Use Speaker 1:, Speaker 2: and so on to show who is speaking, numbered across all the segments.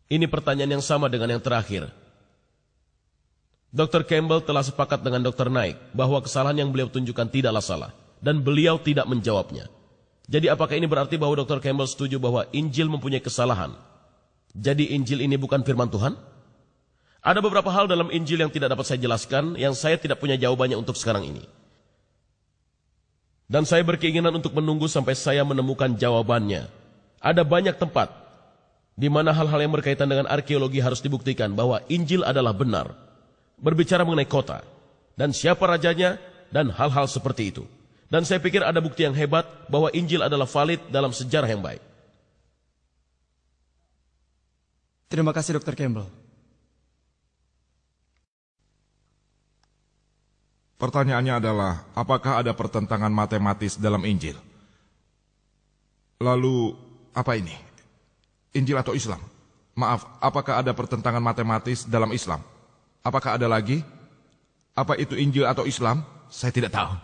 Speaker 1: Ini pertanyaan yang sama dengan yang terakhir. Dr. Campbell telah sepakat dengan Dr. Knight bahwa kesalahan yang beliau tunjukkan tidaklah salah, dan beliau tidak menjawabnya. Jadi apakah ini berarti bahwa Dr. Campbell setuju bahwa Injil mempunyai kesalahan? Jadi Injil ini bukan firman Tuhan? Ada beberapa hal dalam Injil yang tidak dapat saya jelaskan, yang saya tidak punya jawabannya untuk sekarang ini. Dan saya berkeinginan untuk menunggu sampai saya menemukan jawabannya. Ada banyak tempat di mana hal-hal yang berkaitan dengan arkeologi harus dibuktikan bahwa Injil adalah benar. Berbicara mengenai kota, dan siapa rajanya, dan hal-hal seperti itu. Dan saya pikir ada bukti yang hebat bahwa Injil adalah valid dalam sejarah yang baik.
Speaker 2: Terima kasih Dr. Campbell.
Speaker 3: Pertanyaannya adalah, apakah ada pertentangan matematis dalam Injil? Lalu, apa ini? Injil atau Islam? Maaf, apakah ada pertentangan matematis dalam Islam? Apakah ada lagi? Apa itu Injil atau Islam? Saya tidak tahu.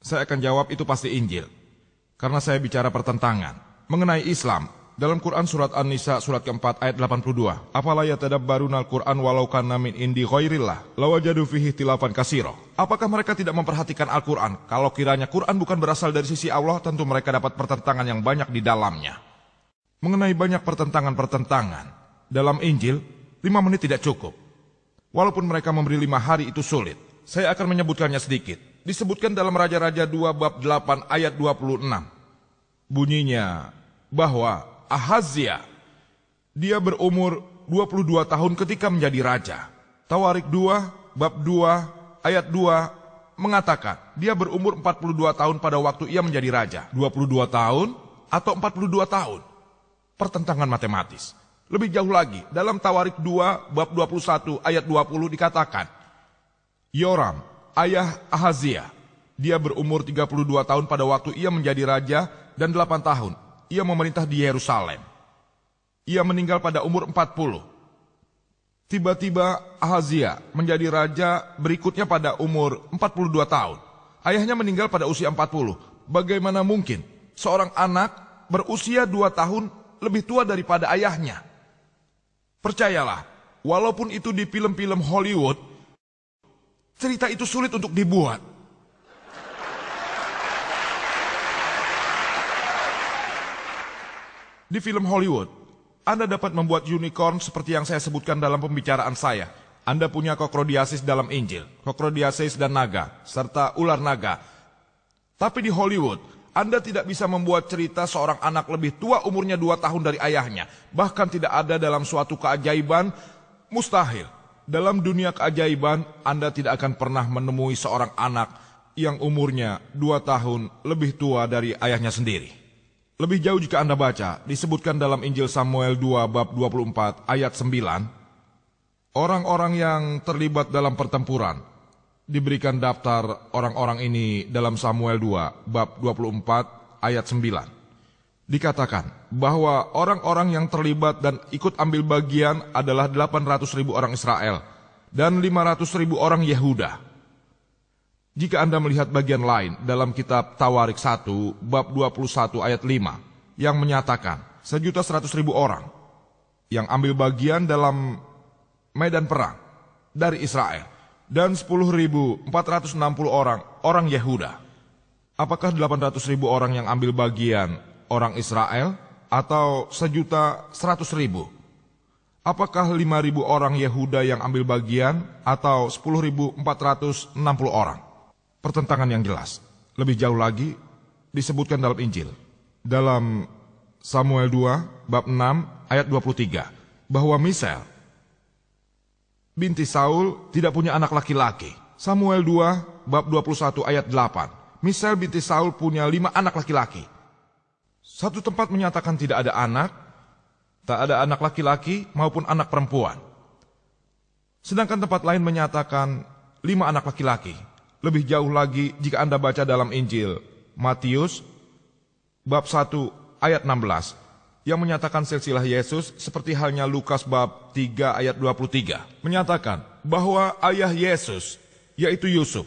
Speaker 3: Saya akan jawab itu pasti Injil. Karena saya bicara pertentangan. Mengenai Islam, dalam Quran surat An-Nisa surat keempat ayat 82. Afala yatadabbaruna al-Quran walau kana min indi ghairillah lawajadu fihi ikhtilafan katsira. Apakah mereka tidak memperhatikan Al-Quran? Kalau kiranya Quran bukan berasal dari sisi Allah, tentu mereka dapat pertentangan yang banyak di dalamnya. Mengenai banyak pertentangan-pertentangan dalam Injil, 5 menit tidak cukup. Walaupun mereka memberi 5 hari itu sulit. Saya akan menyebutkannya sedikit. Disebutkan dalam Raja-Raja 2 bab 8 ayat 26. Bunyinya bahwa Ahazia, dia berumur 22 tahun ketika menjadi raja. Tawarik 2 bab 2 ayat 2 mengatakan dia berumur 42 tahun pada waktu ia menjadi raja. 22 tahun atau 42 tahun. Pertentangan matematis. Lebih jauh lagi, dalam Tawarik 2 bab 21 ayat 20 dikatakan, Yoram, ayah Ahazia, dia berumur 32 tahun pada waktu ia menjadi raja dan 8 tahun. Ia memerintah di Yerusalem. Ia meninggal pada umur 40. Tiba-tiba Ahazia menjadi raja berikutnya pada umur 42 tahun. Ayahnya meninggal pada usia 40. Bagaimana mungkin seorang anak berusia 2 tahun lebih tua daripada ayahnya? Percayalah, walaupun itu di film-film Hollywood, cerita itu sulit untuk dibuat. Di film Hollywood, Anda dapat membuat unicorn seperti yang saya sebutkan dalam pembicaraan saya. Anda punya kokrodiasis dalam Injil, kokrodiasis dan naga, serta ular naga. Tapi di Hollywood, Anda tidak bisa membuat cerita seorang anak lebih tua umurnya 2 tahun dari ayahnya. Bahkan tidak ada dalam suatu keajaiban, mustahil. Dalam dunia keajaiban, Anda tidak akan pernah menemui seorang anak yang umurnya 2 tahun lebih tua dari ayahnya sendiri. Lebih jauh jika Anda baca, disebutkan dalam Injil Samuel 2 bab 24 ayat 9, orang-orang yang terlibat dalam pertempuran, diberikan daftar orang-orang ini dalam Samuel 2 bab 24 ayat 9. Dikatakan bahwa orang-orang yang terlibat dan ikut ambil bagian adalah 800.000 orang Israel dan 500.000 orang Yehuda. Jika Anda melihat bagian lain dalam kitab Tawarik 1 bab 21 ayat 5 yang menyatakan 1.100.000 orang yang ambil bagian dalam medan perang dari Israel dan 10.460 orang Yehuda. Apakah 800.000 orang yang ambil bagian orang Israel atau 1.100.000? Apakah 5.000 orang Yehuda yang ambil bagian atau 10.460 orang? Pertentangan yang jelas. Lebih jauh lagi disebutkan dalam Injil. Dalam Samuel 2 bab 6 ayat 23 bahwa Misal binti Saul tidak punya anak laki-laki. Samuel 2 bab 21 ayat 8. Misal binti Saul punya 5 anak laki-laki. Satu tempat menyatakan tidak ada anak, tak ada anak laki-laki maupun anak perempuan. Sedangkan tempat lain menyatakan 5 anak laki-laki. Lebih jauh lagi jika Anda baca dalam Injil Matius bab 1 ayat 16 yang menyatakan silsilah Yesus seperti halnya Lukas bab 3 ayat 23 menyatakan bahwa ayah Yesus yaitu Yusuf,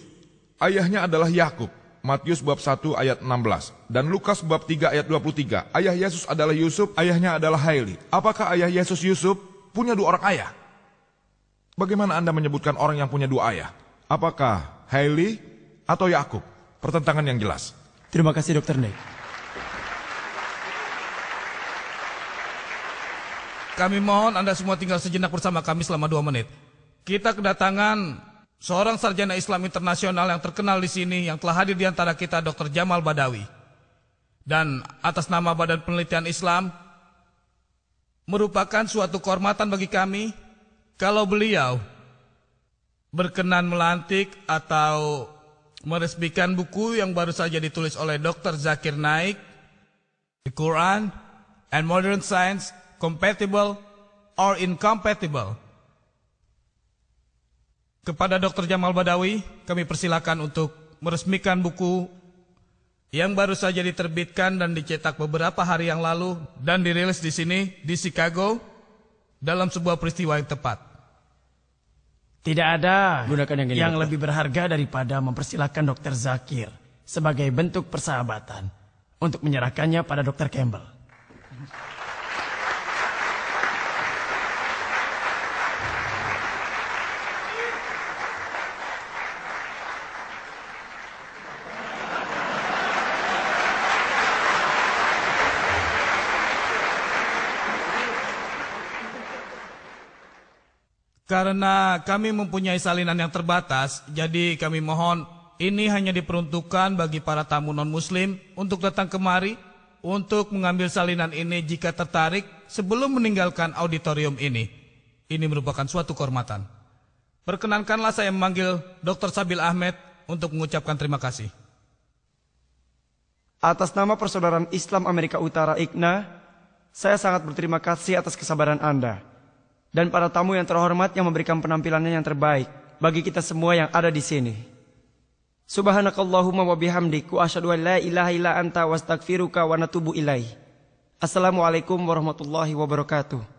Speaker 3: ayahnya adalah Yakub, Matius bab 1 ayat 16, dan Lukas bab 3 ayat 23. Ayah Yesus adalah Yusuf, ayahnya adalah Haili. Apakah ayah Yesus Yusuf punya dua orang ayah? Bagaimana Anda menyebutkan orang yang punya dua ayah? Apakah Haili atau Yakub? Pertentangan yang jelas.
Speaker 2: Terima kasih Dr. Nick.
Speaker 4: Kami mohon Anda semua tinggal sejenak bersama kami selama 2 menit. Kita kedatangan seorang sarjana Islam internasional yang terkenal di sini yang telah hadir di antara kita, Dr. Jamal Badawi. Dan atas nama Badan Penelitian Islam, merupakan suatu kehormatan bagi kami kalau beliau berkenan melantik atau meresmikan buku yang baru saja ditulis oleh Dr. Zakir Naik, The Quran and Modern Science, Compatible or Incompatible. Kepada Dr. Jamal Badawi, kami persilakan untuk meresmikan buku yang baru saja diterbitkan dan dicetak beberapa hari yang lalu dan dirilis di sini, di Chicago, dalam sebuah peristiwa yang tepat.
Speaker 5: Tidak ada
Speaker 2: Gunakan
Speaker 5: yang
Speaker 2: dokter.
Speaker 5: lebih berharga daripada mempersilahkan Dr. Zakir sebagai bentuk persahabatan untuk menyerahkannya pada Dr. Campbell.
Speaker 4: Karena kami mempunyai salinan yang terbatas, jadi kami mohon ini hanya diperuntukkan bagi para tamu non-muslim untuk datang kemari untuk mengambil salinan ini jika tertarik sebelum meninggalkan auditorium ini. Ini merupakan suatu kehormatan. Perkenankanlah saya memanggil Dr. Sabil Ahmed untuk mengucapkan terima kasih.
Speaker 2: Atas nama Persaudaraan Islam Amerika Utara IKNA, saya sangat berterima kasih atas kesabaran Anda dan para tamu yang terhormat yang memberikan penampilannya yang terbaik bagi kita semua yang ada di sini. Subhanakallahumma wa bihamdik wa asyhadu an la ilaha illa anta wa astaghfiruka wa natubu ilaih. Assalamualaikum warahmatullahi wabarakatuh.